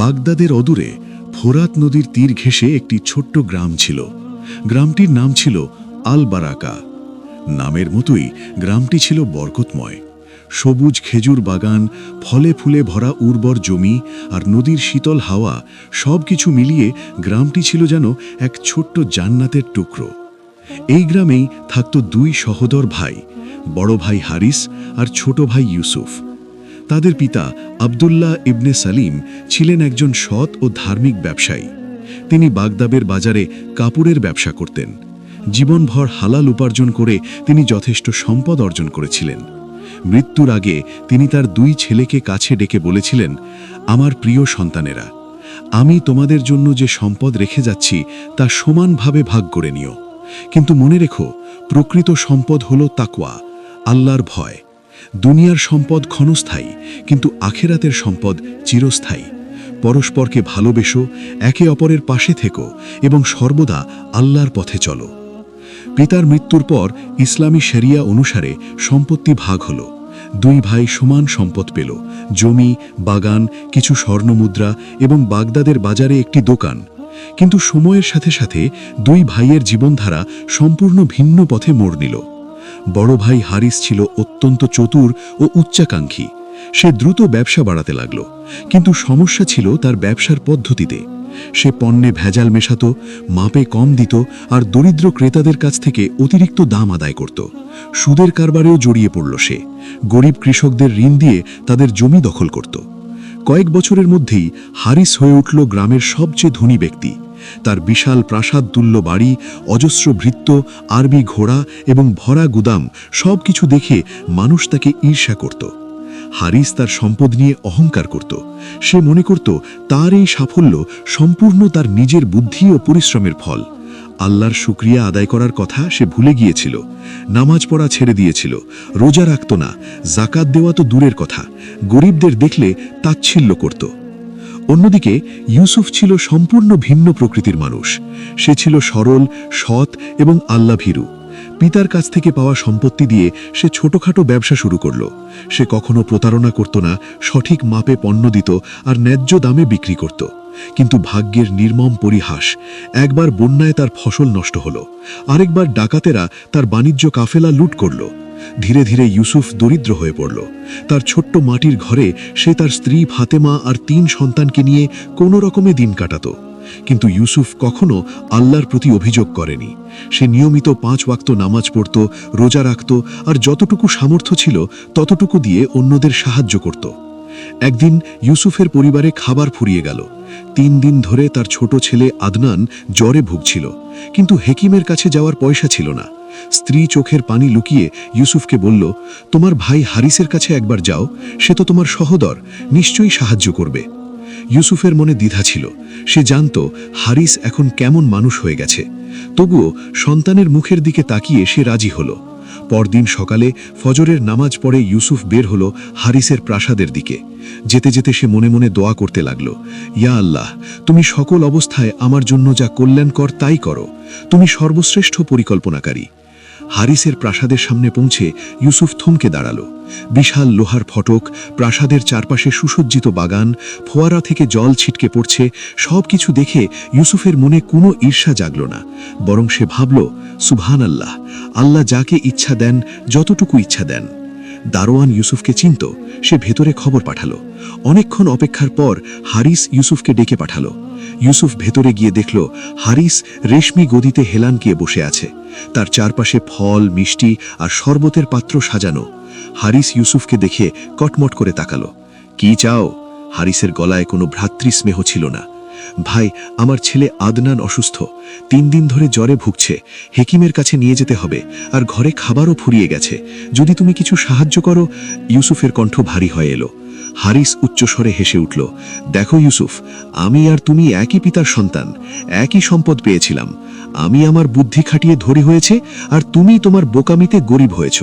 বাগদাদের অদূরে ফোরাত নদীর তীর ঘেঁষে একটি ছোট্ট গ্রাম ছিল। গ্রামটির নাম ছিল আল বারাকা। নামের মতোই গ্রামটি ছিল বরকতময়। সবুজ খেজুর বাগান, ফলে ফুলে ভরা উর্বর জমি আর নদীর শীতল হাওয়া, সব কিছু মিলিয়ে গ্রামটি ছিল যেন এক ছোট্ট জান্নাতের টুকরো। এই গ্রামেই থাকত দুই সহোদর ভাই, বড় ভাই হারিস আর ছোট ভাই ইউসুফ। তাদের পিতা আবদুল্লাহ ইবনে সালিম ছিলেন একজন সৎ ও ধার্মিক ব্যবসায়ী। তিনি বাগদাদের বাজারে কাপড়ের ব্যবসা করতেন। জীবনভর হালাল উপার্জন করে তিনি যথেষ্ট সম্পদ অর্জন করেছিলেন। মৃত্যুর আগে তিনি তার দুই ছেলেকে কাছে ডেকে বলেছিলেন, আমার প্রিয় সন্তানেরা, আমি তোমাদের জন্য যে সম্পদ রেখে যাচ্ছি তা সমানভাবে ভাগ করে নিও। কিন্তু মনে রেখো, প্রকৃত সম্পদ হলো তাকওয়া, আল্লাহর ভয়। দুনিয়ার সম্পদ ক্ষণস্থায়ী, কিন্তু আখেরাতের সম্পদ চিরস্থায়ী। পরস্পরকে ভালোবেসো, একে অপরের পাশে থেকো এবং সর্বদা আল্লাহর পথে চলো। পিতার মৃত্যুর পর ইসলামী শরিয়া অনুসারে সম্পত্তি ভাগ হল। দুই ভাই সমান সম্পদ পেল, জমি, বাগান, কিছু স্বর্ণমুদ্রা এবং বাগদাদের বাজারে একটি দোকান। কিন্তু সময়ের সাথে সাথে দুই ভাইয়ের জীবনধারা সম্পূর্ণ ভিন্ন পথে মোড় নিল। বড় ভাই হারিস ছিল অত্যন্ত চতুর ও উচ্চাকাঙ্ক্ষী। সে দ্রুত ব্যবসা বাড়াতে লাগল, কিন্তু সমস্যা ছিল তার ব্যবসার পদ্ধতিতে। সে পণ্যে ভেজাল মেশাতো, মাপে কম দিত আর দরিদ্র ক্রেতাদের কাছ থেকে অতিরিক্ত দাম আদায় করত। সুদের কারবারেও জড়িয়ে পড়ল সে। গরিব কৃষকদের ঋণ দিয়ে তাদের জমি দখল করত। কয়েক বছরের মধ্যেই হারিস হয়ে উঠল গ্রামের সবচেয়ে ধনী ব্যক্তি। তার বিশাল প্রাসাদ তুল্য বাড়ি, অজস্র ভৃত্য, আরবি ঘোড়া এবং ভরা গুদাম, সব কিছু দেখে মানুষ তাকে ঈর্ষা করত। হারিস তার সম্পদ নিয়ে অহংকার করত। সে মনে করত তার এই সাফল্য সম্পূর্ণ তার নিজের বুদ্ধি ও পরিশ্রমের ফল। আল্লাহর শুকরিয়া আদায় করার কথা সে ভুলে গিয়েছিল। নামাজ পড়া ছেড়ে দিয়েছিল, রোজা রাখত না, জাকাত দেওয়া তো দূরের কথা, গরিবদের দেখলে তাচ্ছিল্য করত। অন্যদিকে ইউসুফ ছিল সম্পূর্ণ ভিন্ন প্রকৃতির মানুষ। সে ছিল সরল, সৎ এবং আল্লাভীরু। পিতার কাছ থেকে পাওয়া সম্পত্তি দিয়ে সে ছোটখাটো ব্যবসা শুরু করল। সে কখনো প্রতারণা করত না, সঠিক মাপে পণ্য দিত আর ন্যায্য দামে বিক্রি করত। কিন্তু ভাগ্যের নির্মম পরিহাস, একবার বন্যায় তার ফসল নষ্ট হল, আরেকবার ডাকাতেরা তার বাণিজ্য কাফেলা লুট করল। ধীরে ধীরে ইউসুফ দরিদ্র হয়ে পড়ল। তার ছোট্ট মাটির ঘরে সে তার স্ত্রী ফাতেমা আর 3 সন্তানকে নিয়ে কোনো রকমে দিন কাটাত। কিন্তু ইউসুফ কখনো আল্লাহর প্রতি অভিযোগ করেনি। সে নিয়মিত 5 ওয়াক্ত নামাজ পড়ত, রোজা রাখত আর যতটুকু সামর্থ্য ছিল ততটুকু দিয়ে অন্যদের সাহায্য করত। একদিন ইউসুফের পরিবারে খাবার ফুরিয়ে গেল। 3 দিন ধরে তার ছোট ছেলে আদনান জ্বরে ভুগছিল, কিন্তু হেকিমের কাছে যাওয়ার পয়সা ছিল না। স্ত্রী চোখের পানি লুকিয়ে ইউসুফকে বলল, তোমার ভাই হারিসের কাছে একবার যাও, সে তো তোমার সহোদর, নিশ্চয়ই সাহায্য করবে। ইউসুফের মনে দ্বিধা ছিল। সে জানত হারিস এখন কেমন মানুষ হয়ে গেছে। তবুও সন্তানের মুখের দিকে তাকিয়ে সে রাজি হল। পরদিন সকালে ফজরের নামাজ পড়ে ইউসুফ বের হল হারিসের প্রাসাদের দিকে। যেতে যেতে সে মনে মনে দোয়া করতে লাগল, ইয়া আল্লাহ, তুমি সকল অবস্থায় আমার জন্য যা কল্যাণকর তাই করো। তুমি সর্বশ্রেষ্ঠ পরিকল্পনাকারী। হারিসের প্রাসাদের সামনে পৌঁছে ইউসুফ থমকে দাঁড়াল। বিশাল লোহার ফটক, প্রাসাদের চারপাশে সুসজ্জিত বাগান, ফোয়ারা থেকে জল ছিটকে পড়ছে, সব কিছু দেখে ইউসুফের মনে কোনো ঈর্ষা জাগল না। বরং সে ভাবল, সুবহানাল্লাহ, আল্লাহ যাকে ইচ্ছা দেন, যতটুকু ইচ্ছা দেন। দারোয়ান ইউসুফকে চিনত। সে ভেতরে খবর পাঠালো। অনেকক্ষণ অপেক্ষার পর হারিস ইউসুফকে ডেকে পাঠালো। ইউসুফ ভেতরে গিয়ে দেখল হারিস রেশমি গদিতে হেলান গিয়ে বসে আছে। তার চারপাশে ফল, মিষ্টি আর শরবতের পাত্র সাজানো। হারিস ইউসুফকে দেখে কটমট করে তাকালো। কি চাও? হারিসের গলায় কোনো ভ্রাতৃস্নেহ ছিল না। ভাই, আমার ছেলে আদনান অসুস্থ, 3 দিন ধরে জ্বরে ভুগছে, হেকিমের কাছে নিয়ে যেতে হবে, আর ঘরে খাবারও ফুরিয়ে গেছে, যদি তুমি কিছু সাহায্য করো। ইউসুফের কণ্ঠ ভারী হয়ে এলো। হারিস উচ্চস্বরে হেসে উঠল, দেখো ইউসুফ, আমি আর তুমি একই পিতার সন্তান, একই সম্পদ পেয়েছিলাম। আমি আমার বুদ্ধি খাটিয়ে ধনী হয়েছে, আর তুমি তোমার বোকামিতে গরিব হয়েছ।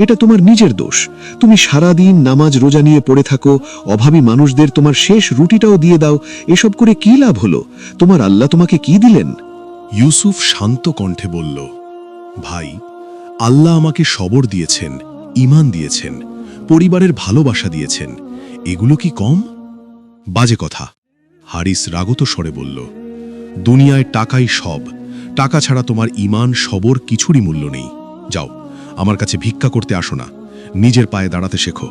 এটা তোমার নিজের দোষ। তুমি সারাদিন নামাজ রোজা নিয়ে পড়ে থাকো, অভাবী মানুষদের তোমার শেষ রুটিটাও দিয়ে দাও। এসব করে কি লাভ হলো? তোমার আল্লাহ তোমাকে কি দিলেন? ইউসুফ শান্ত কণ্ঠে বলল, ভাই, আল্লাহ আমাকে সবর দিয়েছেন, ঈমান দিয়েছেন, পরিবারের ভালোবাসা দিয়েছেন। এগুলো কি কম? বাজে কথা। হারিস রাগত স্বরে বলল, দুনিয়ায় টাকাই সব, টাকা ছাড়া তোমার ঈমান সবর কিছুরই মূল্য নেই। যাও, আমার কাছে ভিক্ষা করতে আসো না, নিজের পায়ে দাঁড়াতে শেখো।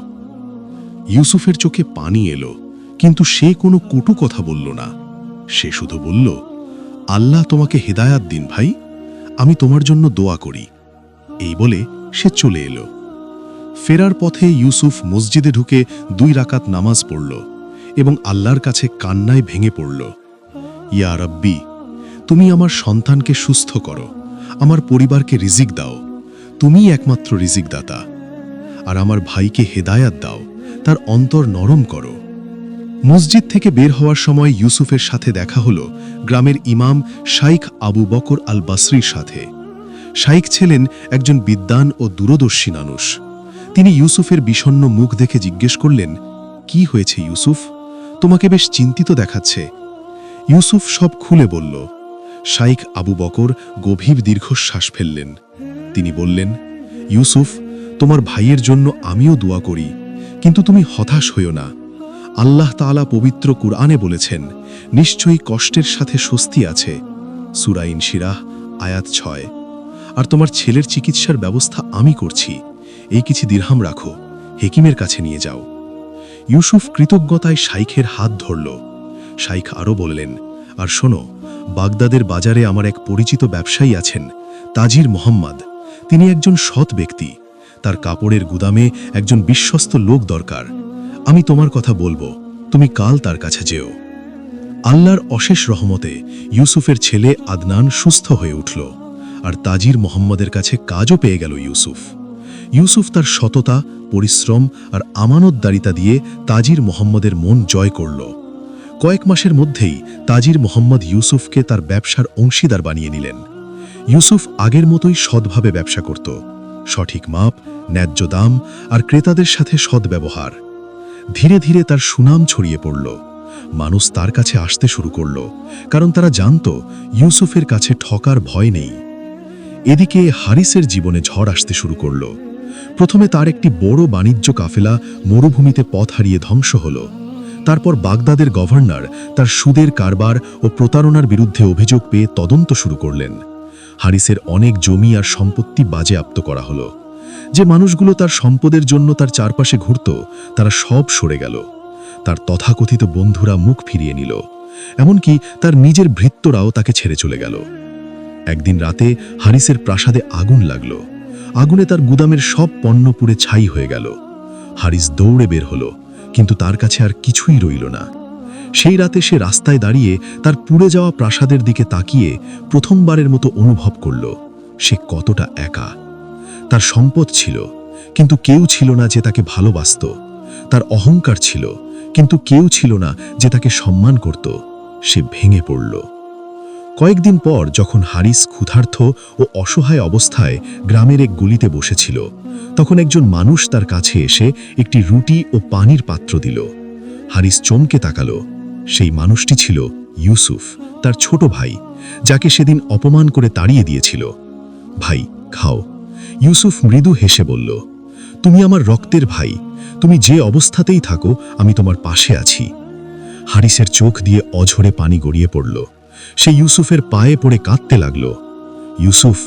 ইউসুফের চোখে পানি এলো, কিন্তু সে কোনো কটু কথা বলল না। সে শুধু বলল, আল্লাহ তোমাকে হেদায়াত দিন ভাই, আমি তোমার জন্য দোয়া করি। এই বলে সে চলে এলো। ফেরার পথে ইউসুফ মসজিদে ঢুকে 2 রাকাত নামাজ পড়ল এবং আল্লাহর কাছে কান্নায় ভেঙে পড়ল। ইয়া রাব্বি, তুমি আমার সন্তানকে সুস্থ করো, আমার পরিবারকে রিজিক দাও, তুমিই একমাত্র রিজিক দাতা। আর আমার ভাইকে হেদায়াত দাও, তার অন্তর নরম করো। মসজিদ থেকে বের হওয়ার সময় ইউসুফের সাথে দেখা হলো গ্রামের ইমাম শাইখ আবু বকর আল বাসরির সাথে। শাইখ ছিলেন একজন বিদ্বান ও দূরদর্শী মানুষ। তিনি ইউসুফের বিষণ্ণ মুখ দেখে জিজ্ঞেস করলেন, কি হয়েছে ইউসুফ, তোমাকে বেশ চিন্তিত দেখাচ্ছে। ইউসুফ সব খুলে বলল। শাইখ আবু বকর গভীর দীর্ঘশ্বাস ফেললেন। তিনি বললেন, ইউসুফ, তোমার ভাইয়ের জন্য আমিও দোয়া করি, কিন্তু তুমি হতাশ হইও না। আল্লাহ তাআলা পবিত্র কুরআনে বলেছেন, নিশ্চয়ই কষ্টের সাথে স্বস্তি আছে। সূরা ইনশিরাহ আয়াত 6। আর তোমার ছেলের চিকিৎসার ব্যবস্থা আমি করছি, এই কিছু দিরহাম রাখো, হেকিমের কাছে নিয়ে যাও। ইউসুফ কৃতজ্ঞতায় শাইখের হাত ধরল। শাইখ আরও বললেন, আর শোনো, বাগদাদের বাজারে আমার এক পরিচিত ব্যবসায়ী আছেন, তাজির মোহাম্মদ। তিনি একজন সৎ ব্যক্তি, তার কাপড়ের গুদামে একজন বিশ্বস্ত লোক দরকার। আমি তোমার কথা বলবো, তুমি কাল তার কাছে যেও। আল্লাহর অশেষ রহমতে ইউসুফের ছেলে আদনান সুস্থ হয়ে উঠল, আর তাজির মোহাম্মদের কাছে কাজও পেয়ে গেল ইউসুফ। ইউসুফ তার সততা, পরিশ্রম আর আমানতদারিতা দিয়ে তাজির মোহাম্মদের মন জয় করল। কয়েক মাসের মধ্যেই তাজির মোহাম্মদ ইউসুফকে তার ব্যবসার অংশীদার বানিয়ে নিলেন। ইউসুফ আগের মতোই সৎভাবে ব্যবসা করত, সঠিক মাপ, ন্যায্য দাম আর ক্রেতাদের সাথে সদ্ব্যবহার। ধীরে ধীরে তার সুনাম ছড়িয়ে পড়ল। মানুষ তার কাছে আসতে শুরু করল, কারণ তারা জানত ইউসুফের কাছে ঠকার ভয় নেই। এদিকে হারিসের জীবনে ঝড় আসতে শুরু করল। প্রথমে তার একটি বড় বাণিজ্য কাফেলা মরুভূমিতে পথ হারিয়ে ধ্বংস হল। তারপর বাগদাদের গভর্নর তার সুদের কারবার ও প্রতারণার বিরুদ্ধে অভিযোগ পেয়ে তদন্ত শুরু করলেন। হারিসের অনেক জমি আর সম্পত্তি বাজেয়াপ্ত করা হলো। যে মানুষগুলো তার সম্পদের জন্য তার চারপাশে ঘুরত, তারা সব সরে গেল। তার তথাকথিত বন্ধুরা মুখ ফিরিয়ে নিল, এমনকি তার নিজের ভৃত্যরাও তাকে ছেড়ে চলে গেল। একদিন রাতে হারিসের প্রাসাদে আগুন লাগল। আগুনে তার গুদামের সব পণ্য পুড়ে ছাই হয়ে গেল। হারিস দৌড়ে বের হলো, কিন্তু তার কাছে আর কিছুই রইল না। সেই রাতে সে রাস্তায় দাঁড়িয়ে তার পুড়ে যাওয়া প্রাসাদের দিকে তাকিয়ে প্রথমবারের মতো অনুভব করল সে কতটা একা। তার সম্পদ ছিল, কিন্তু কেউ ছিল না যে তাকে ভালোবাসত। তার অহংকার ছিল, কিন্তু কেউ ছিল না যে তাকে সম্মান করত। সে ভেঙে পড়ল। কয়েকদিন পর যখন হারিস ক্ষুধার্ত ও অসহায় অবস্থায় গ্রামের এক গলিতে বসেছিল, তখন একজন মানুষ তার কাছে এসে একটি রুটি ও পানির পাত্র দিল। হারিস চমকে তাকালো। সেই মানুষটি ছিল ইউসুফ, তার ছোট ভাই, যাকে সেদিন অপমান করে তাড়িয়ে দিয়েছিল। ভাই, খাও। ইউসুফ মৃদু হেসে বলল, তুমি আমার রক্তের ভাই, তুমি যে অবস্থাতেই থাকো আমি তোমার পাশে আছি। হারিসের চোখ দিয়ে অঝরে পানি গড়িয়ে পড়ল। সে ইউসুফের পায়ে পড়ে কাঁদতে লাগল। ইউসুফ,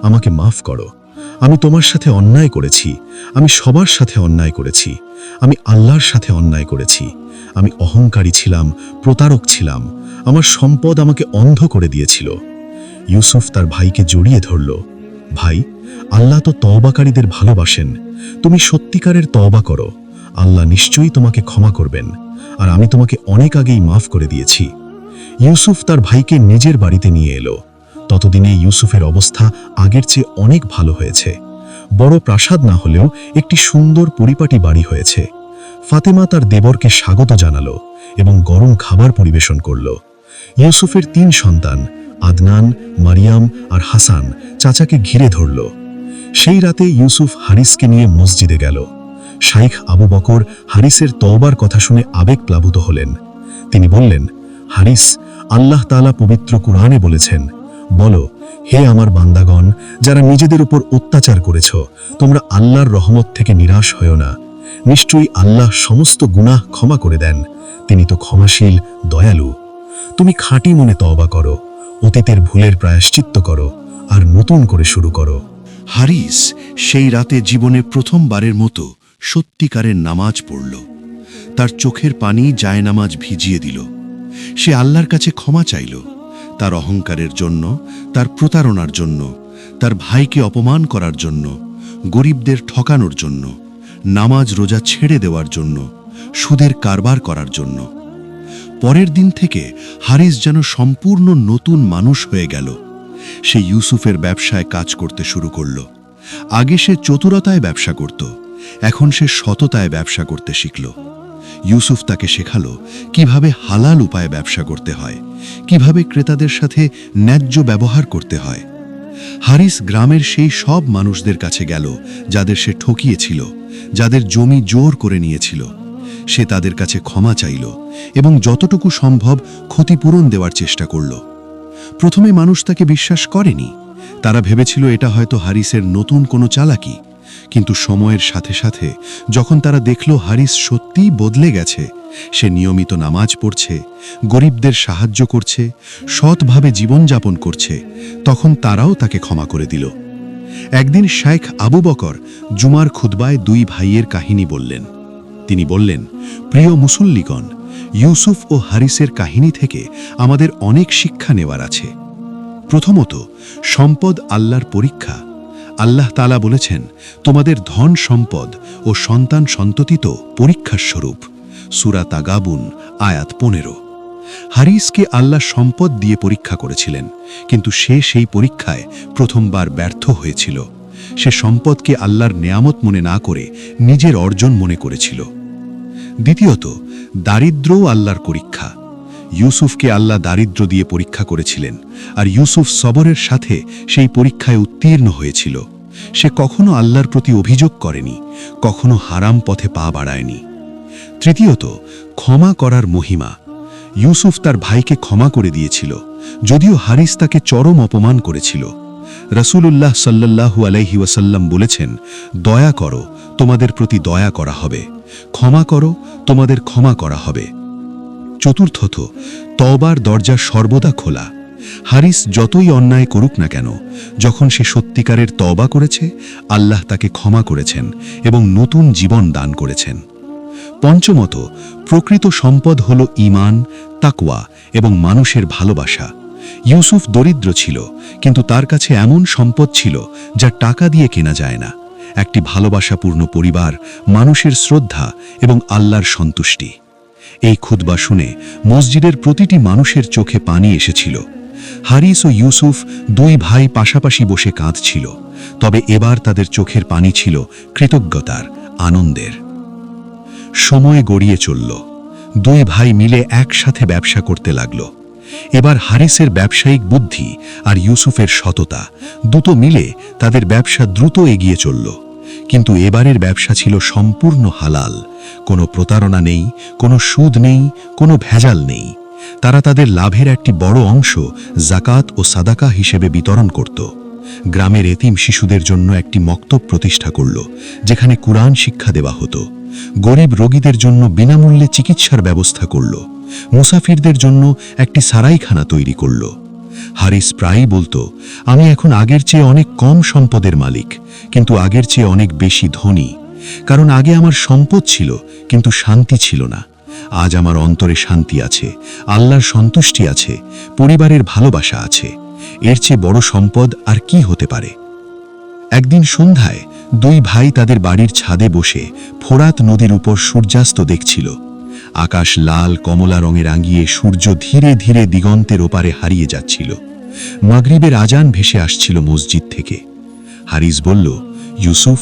আমাকে মাফ করো, আমি তোমার সাথে অন্যায় করেছি, আমি সবার সাথে অন্যায় করেছি, আমি আল্লাহর সাথে অন্যায় করেছি, আমি অহংকারী ছিলাম, প্রতারক ছিলাম, আমার সম্পদ আমাকে অন্ধ করে দিয়েছিল। ইউসুফ তার ভাইকে জড়িয়ে ধরল। ভাই, আল্লাহ তো তওবাকারীদের ভালোবাসেন, তুমি সত্যিকারের তওবা করো, আল্লাহ নিশ্চয়ই তোমাকে ক্ষমা করবেন, আর আমি তোমাকে অনেক আগেই মাফ করে দিয়েছি। ইউসুফ তার ভাইকে নিজের বাড়িতে নিয়ে এলো। ততদিনে ইউসুফের অবস্থা আগের চেয়ে অনেক ভালো হয়েছে। বড় প্রাসাদ না হলেও একটি সুন্দর পরিপাটি বাড়ি হয়েছে। ফাতেমা তার দেবরকে স্বাগত জানালো এবং গরম খাবার পরিবেশন করল। ইউসুফের 3 সন্তান আদনান, মারিয়াম আর হাসান চাচাকে ঘিরে ধরল। সেই রাতে ইউসুফ হারিসকে নিয়ে মসজিদে গেল। শাইখ আবু বকর হারিসের তওবার কথা শুনে আবেগপ্লাবিত হলেন। তিনি বললেন, হারিস, আল্লাহ তাআলা পবিত্র কুরআনে বলেছেন, বলো, হে আমার বান্দাগণ, যারা নিজেদের উপর অত্যাচার করেছ, তোমরা আল্লাহর রহমত থেকে নিরাশ হও না। নিশ্চয়ই আল্লাহ সমস্ত গুনাহ ক্ষমা করে দেন, তিনি তো ক্ষমাশীল, দয়ালু। তুমি খাঁটি মনে তওবা করো, অতীতের ভুলের প্রায়শ্চিত্ত করো আর নতুন করে শুরু করো। হারিস সেই রাতে জীবনে প্রথমবারের মতো সত্যিকারের নামাজ পড়ল। তার চোখের পানি জায়নামাজ ভিজিয়ে দিল। সে আল্লাহর কাছে ক্ষমা চাইল, তার অহংকারের জন্য, তার প্রতারণার জন্য, তার ভাইকে অপমান করার জন্য, গরিবদের ঠকানোর জন্য, নামাজ রোজা ছেড়ে দেওয়ার জন্য, সুদের কারবার করার জন্য। পরের দিন থেকে হারিস যেন সম্পূর্ণ নতুন মানুষ হয়ে গেল। সে ইউসুফের ব্যবসায় কাজ করতে শুরু করল। আগে সে চতুরতায় ব্যবসা করত, এখন সে সততায় ব্যবসা করতে শিখল। ইউসুফ তাকে শেখালো কিভাবে হালাল উপায়ে ব্যবসা করতে হয়, কিভাবে ক্রেতাদের সাথে ন্যায্য ব্যবহার করতে হয়। হারিস গ্রামের সেই সব মানুষদের কাছে গেল যাদের সে ঠকিয়েছিল, যাদের জমি জোর করে নিয়েছিল। সে তাদের কাছে ক্ষমা চাইল এবং যতটুকু সম্ভব ক্ষতিপূরণ দেওয়ার চেষ্টা করল। প্রথমে মানুষ তাকে বিশ্বাস করেনি। তারা ভেবেছিল এটা হয়তো হারিসের নতুন কোনো চালাকি। কিন্তু সময়ের সাথে সাথে যখন তারা দেখল হারিস সত্যিই বদলে গেছে, সে নিয়মিত নামাজ পড়ছে, গরিবদের সাহায্য করছে, সৎভাবে জীবনযাপন করছে, তখন তারাও তাকে ক্ষমা করে দিল। একদিন শাইখ আবু বকর জুমার খুতবায় দুই ভাইয়ের কাহিনী বললেন। তিনি বললেন, প্রিয় মুসল্লিগণ, ইউসুফ ও হারিসের কাহিনী থেকে আমাদের অনেক শিক্ষা নেওয়ার আছে। প্রথমত, সম্পদ আল্লাহর পরীক্ষা। আল্লাহ তাআলা বলেছেন, তোমাদের ধন সম্পদ ও সন্তান সন্ততি তো পরীক্ষার স্বরূপ। সূরা তাগাবুন আয়াত 15। হারিসকে আল্লাহ সম্পদ দিয়ে পরীক্ষা করেছিলেন, কিন্তু সে সেই পরীক্ষায় প্রথমবার ব্যর্থ হয়েছিল। সে সম্পদকে আল্লাহর নেয়ামত মনে না করে নিজের অর্জন মনে করেছিল। দ্বিতীয়ত, দারিদ্র্যও আল্লাহর পরীক্ষা। ইউসুফকে আল্লাহ দারিদ্র্য দিয়ে পরীক্ষা করেছিলেন, আর ইউসুফ সবরের সাথে সেই পরীক্ষায় উত্তীর্ণ হয়েছিল। সে কখনো আল্লাহর প্রতি অভিযোগ করেনি, কখনো হারাম পথে পা বাড়ায়নি। তৃতীয়ত, ক্ষমা করার মহিমা। ইউসুফ তার ভাইকে ক্ষমা করে দিয়েছিল, যদিও হারিস তাকে চরম অপমান করেছিল। রাসূলুল্লাহ সাল্লাল্লাহু আলাইহি ওয়াসাল্লাম বলেছেন, দয়া করো, তোমাদের প্রতি দয়া করা হবে, ক্ষমা করো, তোমাদের ক্ষমা করা হবে। চতুর্থত, তওবার দরজা সর্বদা খোলা। হারিস যতই অন্যায় করুক না কেন, যখন সে সত্যিকারের তওবা করেছে, আল্লাহ তাকে ক্ষমা করেছেন এবং নতুন জীবন দান করেছেন। পঞ্চমত, প্রকৃত সম্পদ হল ঈমান, তাকওয়া এবং মানুষের ভালোবাসা। ইউসুফ দরিদ্র ছিল, কিন্তু তার কাছে এমন সম্পদ ছিল যা টাকা দিয়ে কেনা যায় না। একটি ভালোবাসাপূর্ণ পরিবার, মানুষের শ্রদ্ধা এবং আল্লাহর সন্তুষ্টি। এই খুতবা শুনে মসজিদের প্রতিটি মানুষের চোখে পানি এসেছিল। হারিস ও ইউসুফ দুই ভাই পাশাপাশি বসে কাঁদছিল, তবে এবার তাদের চোখের পানি ছিল কৃতজ্ঞতার, আনন্দের। সময় গড়িয়ে চলল। দুই ভাই মিলে একসাথে ব্যবসা করতে লাগল। এবার হারিসের ব্যবসায়িক বুদ্ধি আর ইউসুফের সততা দুটো মিলে তাদের ব্যবসা দ্রুত এগিয়ে চলল। কিন্তু এবারের ব্যবসা ছিল সম্পূর্ণ হালাল। কোনো প্রতারণা নেই, কোনো সুদ নেই, কোনো ভেজাল নেই। তারা তাদের লাভের একটি বড় অংশ জাকাত ও সাদাকা হিসেবে বিতরণ করত। গ্রামের এতিম শিশুদের জন্য একটি মক্তব প্রতিষ্ঠা করল, যেখানে কুরআন শিক্ষা দেওয়া হতো। গরিব রোগীদের জন্য বিনামূল্যে চিকিৎসার ব্যবস্থা করল। মুসাফিরদের জন্য একটি সারাইখানা তৈরি করল। হারিস প্রায়ই বলতো, আমি এখন আগের চেয়ে অনেক কম সম্পদের মালিক, কিন্তু আগের চেয়ে অনেক বেশি ধনী। কারণ আগে আমার সম্পদ ছিল, কিন্তু শান্তি ছিল না। আজ আমার অন্তরে শান্তি আছে, আল্লাহর সন্তুষ্টি আছে, পরিবারের ভালোবাসা আছে। এর চেয়ে বড় সম্পদ আর কি হতে পারে? একদিন সন্ধ্যায় দুই ভাই তাদের বাড়ির ছাদে বসে ফোরাত নদীর উপর সূর্যাস্ত দেখছিল। আকাশ লাল কমলা রঙে রাঙিয়ে সূর্য ধীরে ধীরে দিগন্তের ওপারে হারিয়ে যাচ্ছিল। মাগরিবের আজান ভেসে আসছিল মসজিদ থেকে। হারিস বলল, ইউসুফ,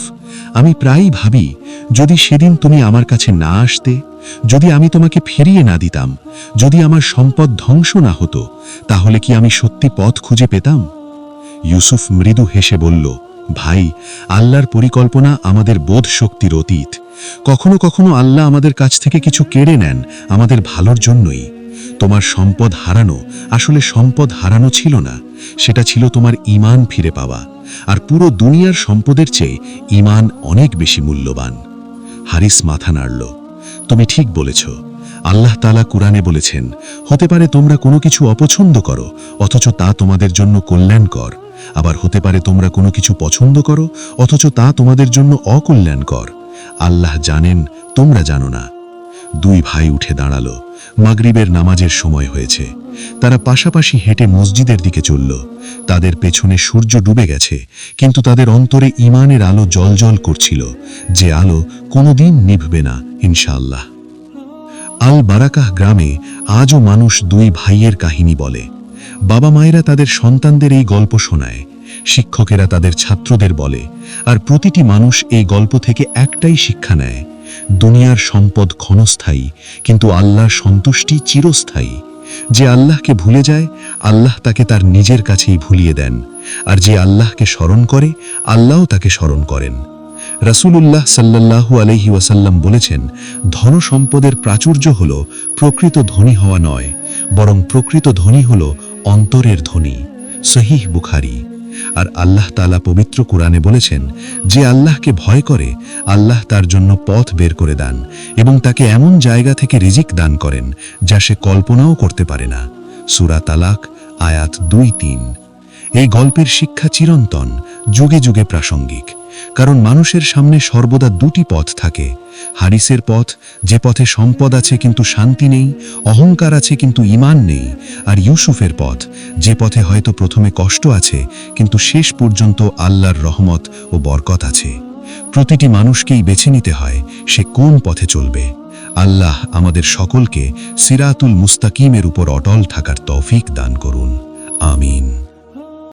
আমি প্রায়ই ভাবি, যদি সেদিন তুমি আমার কাছে না আসতে, যদি আমি তোমাকে ফিরিয়ে না দিতাম, যদি আমার সম্পদ ধ্বংস না হতো, তাহলে কি আমি সত্যি পথ খুঁজে পেতাম? ইউসুফ মৃদু হেসে বলল, ভাই, আল্লাহর পরিকল্পনা আমাদের বোধ শক্তির অতীত। কখনো কখনো আল্লাহ আমাদের কাছ থেকে কিছু কেড়ে নেন আমাদের ভালোর জন্যই। তোমার সম্পদ হারানো আসলে সম্পদ হারানো ছিল না, সেটা ছিল তোমার ঈমান ফিরে পাওয়া। আর পুরো দুনিয়ার সম্পদের চেয়ে ঈমান অনেক বেশি মূল্যবান। হারিস মাথা নাড়ল। তুমি ঠিক বলেছ, আল্লাহ তাআলা কুরআনে বলেছেন, হতে পারে তোমরা কোনো কিছু অপছন্দ করো অথচ তা তোমাদের জন্য কল্যাণকর, আবার হতে পারে তোমরা কোনো কিছু পছন্দ করো অথচ তা তোমাদের জন্য অকল্যাণকর। আল্লাহ জানেন, তোমরা জানো না। দুই ভাই উঠে দাঁড়ালো। মাগরিবের নামাজের সময় হয়েছে। তারা পাশাপাশি হেঁটে মসজিদের দিকে চলল। তাদের পেছনে সূর্য ডুবে গেছে, কিন্তু তাদের অন্তরে ঈমানের আলো জ্বলজ্বল করছিল, যে আলো কোনোদিন নিভবে না ইনশাআল্লাহ। আল বারাকাহ গ্রামে আজও মানুষ দুই ভাইয়ের কাহিনী বলে। বাবা মায়েরা তাদের সন্তানদের এই গল্প শোনায়, শিক্ষকেরা তাদের ছাত্রদের বলে, আর প্রতিটি মানুষ এই গল্প থেকে একটাই শিক্ষা নেয়: দুনিয়ার সম্পদ ক্ষণস্থায়ী, কিন্তু আল্লাহর সন্তুষ্টি চিরস্থায়ী। যে আল্লাহকে ভুলে যায়, আল্লাহ তাকে তার নিজের কাছেই ভুলিয়ে দেন, আর যে আল্লাহকে স্মরণ করে, আল্লাহও তাকে স্মরণ করেন। রাসূলুল্লাহ সাল্লাল্লাহু আলাইহি ওয়াসাল্লাম বলেছেন, ধন সম্পদের প্রাচুর্য হল প্রকৃত ধনী হওয়া নয়, বরং প্রকৃত ধনী হল অন্তরের ধনী। সহিহ বুখারী। আর আল্লাহ তাআলা পবিত্র কুরআনে বলেছেন, যে আল্লাহকে ভয় করে, আল্লাহ তার জন্য পথ বের করে দেন এবং তাকে এমন জায়গা থেকে রিজিক দান করেন যা সে কল্পনাও করতে পারে না। সূরা তালাক আয়াত 2-3। এই গল্পের শিক্ষা চিরন্তন, যুগে যুগে প্রাসঙ্গিক, কারণ মানুষের সামনে সর্বদা দুটি পথ থাকে: হারিসের পথ, যে পথে সম্পদ আছে কিন্তু শান্তি নেই, অহংকার আছে কিন্তু ঈমান নেই, আর ইউসুফের পথ, যে পথে হয়তো প্রথমে কষ্ট আছে কিন্তু শেষ পর্যন্ত আল্লাহর রহমত ও বরকত আছে। প্রতিটি মানুষকেই বেছে নিতে হয় সে কোন পথে চলবে। আল্লাহ আমাদের সকলকে সিরাতুল মুস্তাকিমের উপর অটল থাকার তৌফিক দান করুন। আমিন।